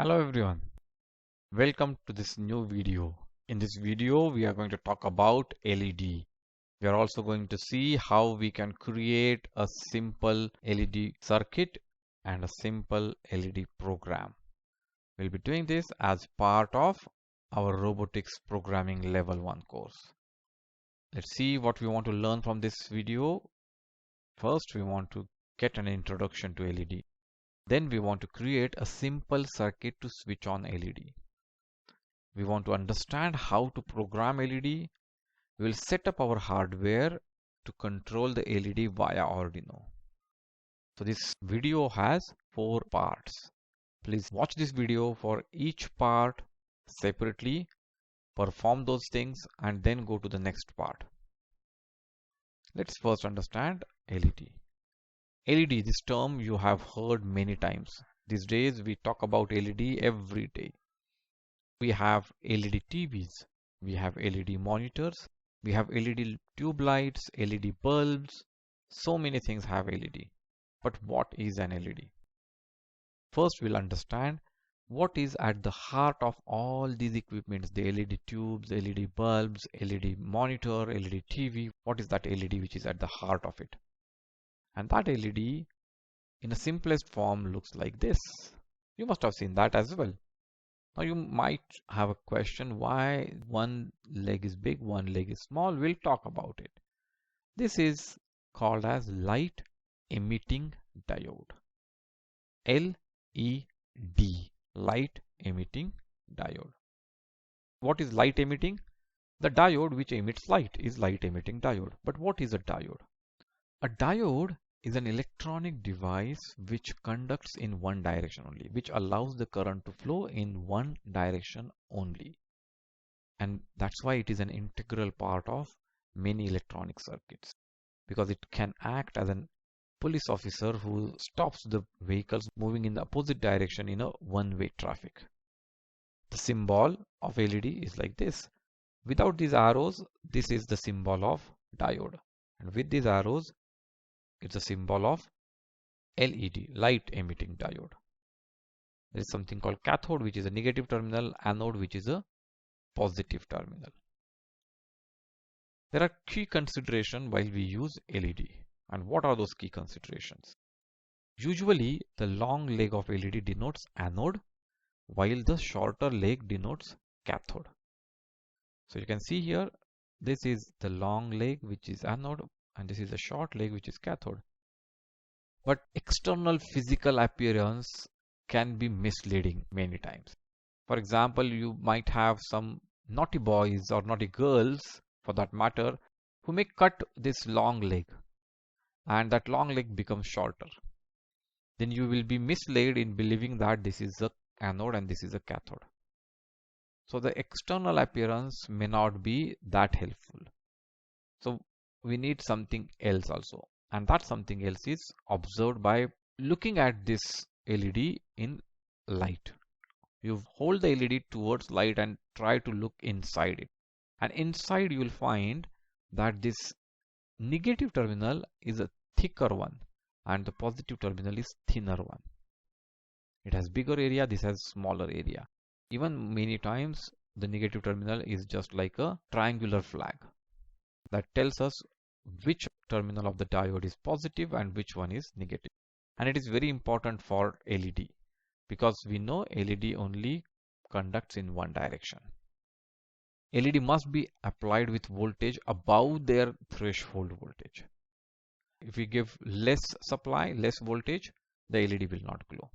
Hello everyone, welcome to this new video. In this video, we are going to talk about LED. We are also going to see how we can create a simple LED circuit and a simple LED program. We'll be doing this as part of our robotics programming level 1 course. Let's see what we want to learn from this video. First, we want to get an introduction to LED. Then we want to create a simple circuit to switch on LED. We want to understand how to program LED. We will set up our hardware to control the LED via Arduino. So this video has 4 parts. Please watch this video for each part separately, perform those things, and then go to the next part. Let's first understand LED. LED, this term you have heard many times. These days we talk about LED every day. We have LED TVs, we have LED monitors, we have LED tube lights, LED bulbs. So many things have LED. But what is an LED? First, we'll understand what is at the heart of all these equipments, the LED tubes, LED bulbs, LED monitor, LED TV. What is that LED which is at the heart of it? And that LED in the simplest form looks like this. You must have seen that as well. Now you might have a question why one leg is big, one leg is small. We'll talk about it. This is called as light emitting diode. LED, light emitting diode. What is light emitting? The diode which emits light is light emitting diode. But what is a diode? A diode is an electronic device which conducts in one direction only, which allows the current to flow in one direction only. And that's why it is an integral part of many electronic circuits, because it can act as a police officer who stops the vehicles moving in the opposite direction in a one-way traffic. The symbol of LED is like this. Without these arrows, this is the symbol of diode. And with these arrows, it's a symbol of LED, light emitting diode. There is something called cathode, which is a negative terminal, anode, which is a positive terminal. There are key considerations while we use LED. And what are those key considerations? Usually, the long leg of LED denotes anode, while the shorter leg denotes cathode. So you can see here, this is the long leg, which is anode, and this is a short leg, which is cathode. But external physical appearance can be misleading many times. For example, you might have some naughty boys or naughty girls, for that matter, who may cut this long leg, and that long leg becomes shorter. Then you will be misled in believing that this is a anode and this is a cathode. So the external appearance may not be that helpful. So we need something else also. And that something else is observed by looking at this LED in light. You hold the LED towards light and try to look inside it. And inside you will find that this negative terminal is a thicker one and the positive terminal is thinner one. It has bigger area, this has smaller area. Even many times the negative terminal is just like a triangular flag that tells us which terminal of the diode is positive and which one is negative. And it is very important for LED because we know LED only conducts in one direction. LED must be applied with voltage above their threshold voltage. If we give less supply, less voltage, the LED will not glow.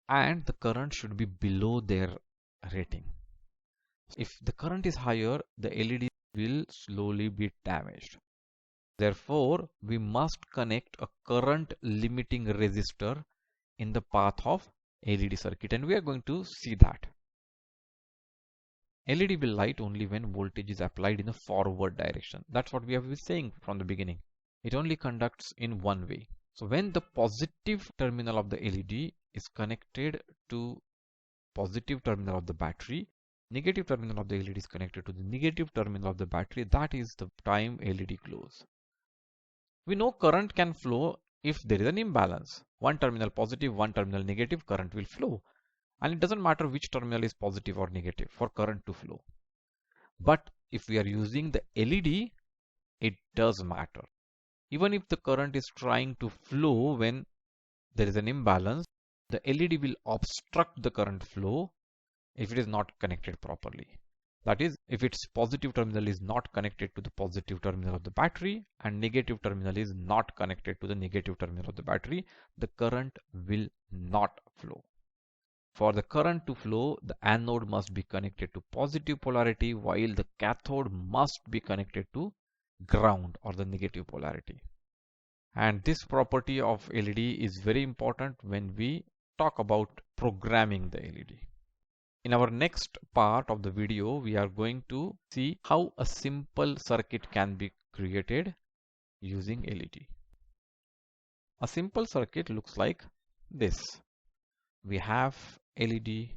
And the current should be below their rating. If the current is higher, the LED will slowly be damaged. Therefore, we must connect a current limiting resistor in the path of LED circuit, and we are going to see that. LED will light only when voltage is applied in a forward direction. That's what we have been saying from the beginning. It only conducts in one way. So when the positive terminal of the LED is connected to positive terminal of the battery, negative terminal of the LED is connected to the negative terminal of the battery, that is the time LED glows. We know current can flow if there is an imbalance. One terminal positive, one terminal negative, current will flow. And it doesn't matter which terminal is positive or negative for current to flow. But if we are using the LED, it does matter. Even if the current is trying to flow when there is an imbalance, the LED will obstruct the current flow if it is not connected properly. That is, if its positive terminal is not connected to the positive terminal of the battery and negative terminal is not connected to the negative terminal of the battery, the current will not flow. For the current to flow, the anode must be connected to positive polarity while the cathode must be connected to ground or the negative polarity. And this property of LED is very important when we talk about programming the LED. In our next part of the video, we are going to see how a simple circuit can be created using LED. A simple circuit looks like this. We have LED,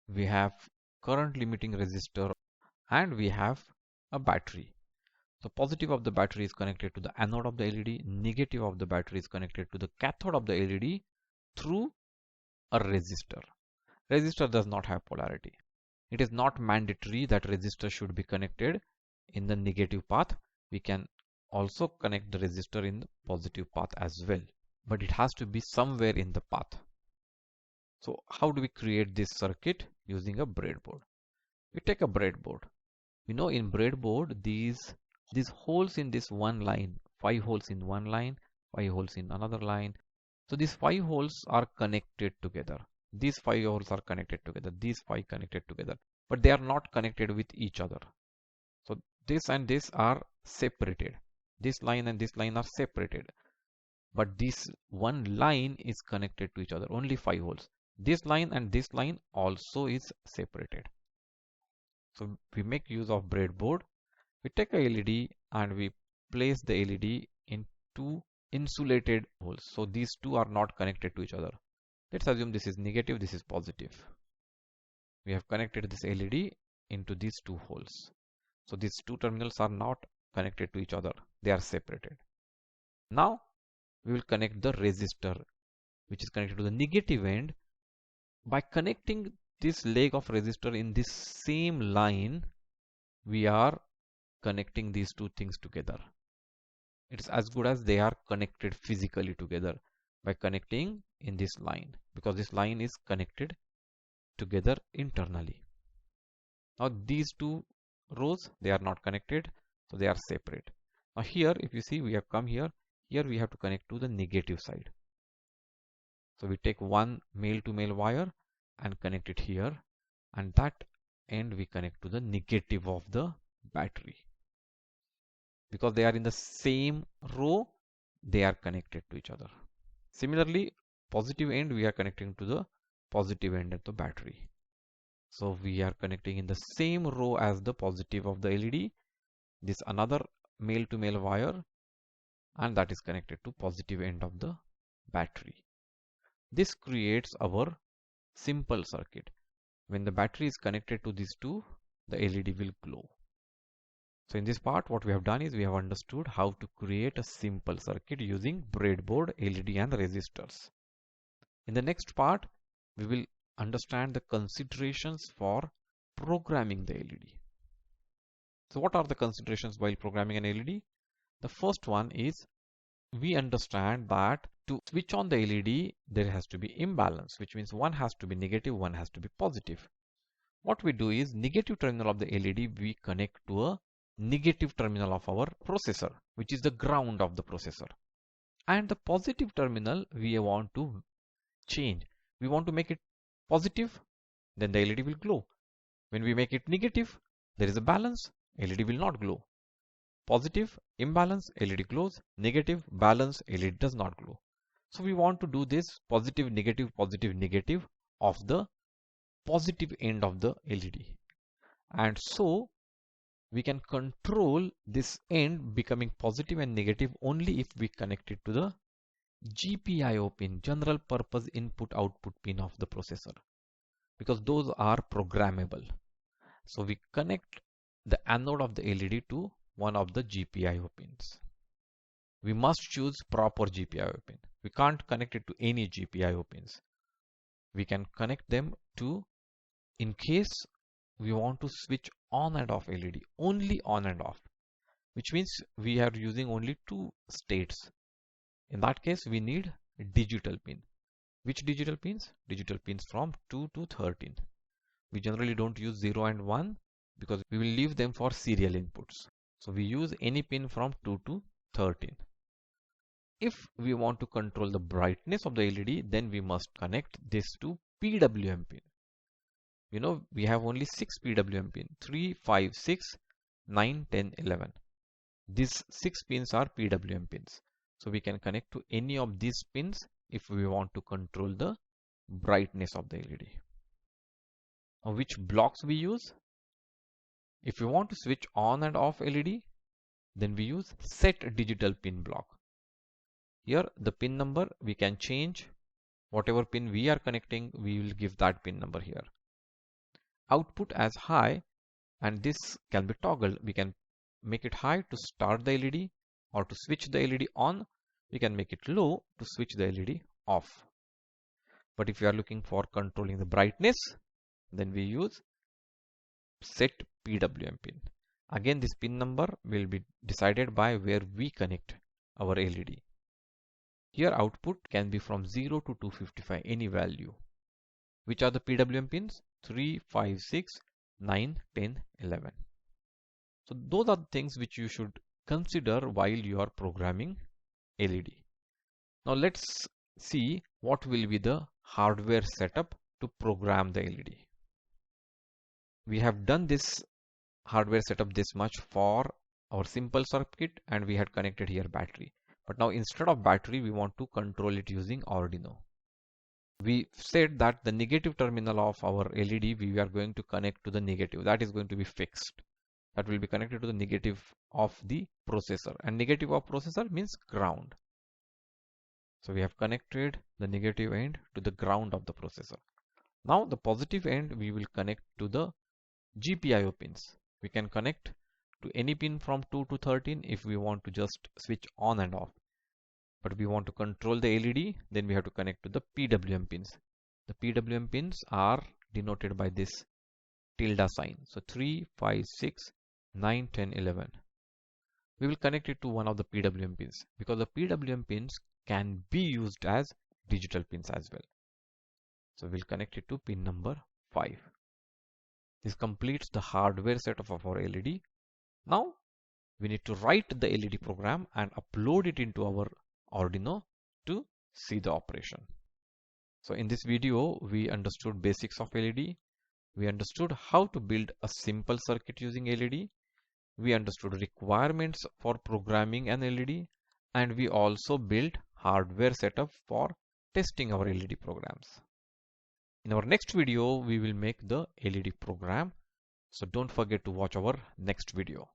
we have current limiting resistor, and we have a battery. So positive of the battery is connected to the anode of the LED, negative of the battery is connected to the cathode of the LED through a resistor. Resistor does not have polarity. It is not mandatory that resistor should be connected in the negative path. We can also connect the resistor in the positive path as well, but it has to be somewhere in the path. So how do we create this circuit? Using a breadboard. We take a breadboard. We know in breadboard these holes in this one line, 5 holes in one line, 5 holes in another line. So these 5 holes are connected together. These 5 holes are connected together. These 5 connected together, but they are not connected with each other. So this and this are separated. This line and this line are separated, but this one line is connected to each other. Only 5 holes. This line and this line also is separated. So we make use of breadboard. We take a LED and we place the LED in 2 insulated holes. So these two are not connected to each other. Let's assume this is negative, this is positive. We have connected this LED into these 2 holes. So these 2 terminals are not connected to each other. They are separated. Now we will connect the resistor, which is connected to the negative end. By connecting this leg of resistor in this same line, we are connecting these 2 things together. It's as good as they are connected physically together by connecting in this line, because this line is connected together internally. Now these 2 rows, they are not connected, so they are separate. Now here, if you see, we have come here we have to connect to the negative side. So we take one male to male wire and connect it here, and that end we connect to the negative of the battery. Because they are in the same row, they are connected to each other. Similarly, positive end we are connecting to the positive end of the battery. So we are connecting in the same row as the positive of the LED. This another male to male wire, and that is connected to positive end of the battery. This creates our simple circuit. When the battery is connected to these 2, the LED will glow. So in this part, what we have done is we have understood how to create a simple circuit using breadboard, LED and resistors. In the next part, we will understand the considerations for programming the LED. So what are the considerations while programming an LED? The first one is we understand that to switch on the LED, there has to be imbalance, which means one has to be negative, one has to be positive. What we do is negative terminal of the LED we connect to a negative terminal of our processor, which is the ground of the processor. And the positive terminal we want to change. We want to make it positive, then the LED will glow. When we make it negative, there is a balance, LED will not glow. Positive, imbalance, LED glows. Negative, balance, LED does not glow. So we want to do this positive, negative of the positive end of the LED. And so we can control this end becoming positive and negative only if we connect it to the GPIO pin, general purpose input output pin of the processor, because those are programmable. So we connect the anode of the LED to one of the GPIO pins. We must choose proper GPIO pin. We can't connect it to any GPIO pins. we can connect them to, in case we want to switch on and off LED, only on and off, which means we are using only two states. In that case, we need digital pin. Which digital pins? Digital pins from 2 to 13. We generally don't use 0 and 1 because we will leave them for serial inputs. So we use any pin from 2 to 13. If we want to control the brightness of the LED, then we must connect this to PWM pin. You know, we have only 6 PWM pin, 3, 5, 6, 9, 10, 11. These 6 pins are PWM pins. So we can connect to any of these pins if we want to control the brightness of the LED. Now, which blocks we use? If we want to switch on and off LED, then we use set digital pin block. Here the pin number we can change. Whatever pin we are connecting, we will give that pin number here. Output as high, and this can be toggled. We can make it high to start the LED, or to switch the LED on, we can make it low to switch the LED off. But if you are looking for controlling the brightness, then we use set PWM pin. Again, this pin number will be decided by where we connect our LED. Here output can be from 0 to 255, any value. Which are the PWM pins? 3, 5, 6, 9, 10, 11. So those are the things which you should consider while you are programming LED. Now let's see what will be the hardware setup to program the LED. We have done this hardware setup this much for our simple circuit, and we had connected here battery. But now instead of battery, we want to control it using Arduino. We said that the negative terminal of our LED we are going to connect to the negative. That is going to be fixed. That will be connected to the negative of the processor, and negative of processor means ground. So we have connected the negative end to the ground of the processor. Now the positive end we will connect to the GPIO pins. We can connect to any pin from 2 to 13 if we want to just switch on and off. But we want to control the LED, then we have to connect to the PWM pins. The PWM pins are denoted by this tilde sign. So 3, 5, 6, 9, 10, 11. We will connect it to one of the PWM pins because the PWM pins can be used as digital pins as well. So we'll connect it to pin number 5. This completes the hardware setup of our LED. Now we need to write the LED program and upload it into our Arduino to see the operation. So in this video, we understood basics of LED. We understood how to build a simple circuit using LED. We understood requirements for programming an LED, and we also built hardware setup for testing our LED programs. In our next video, we will make the LED program. So don't forget to watch our next video.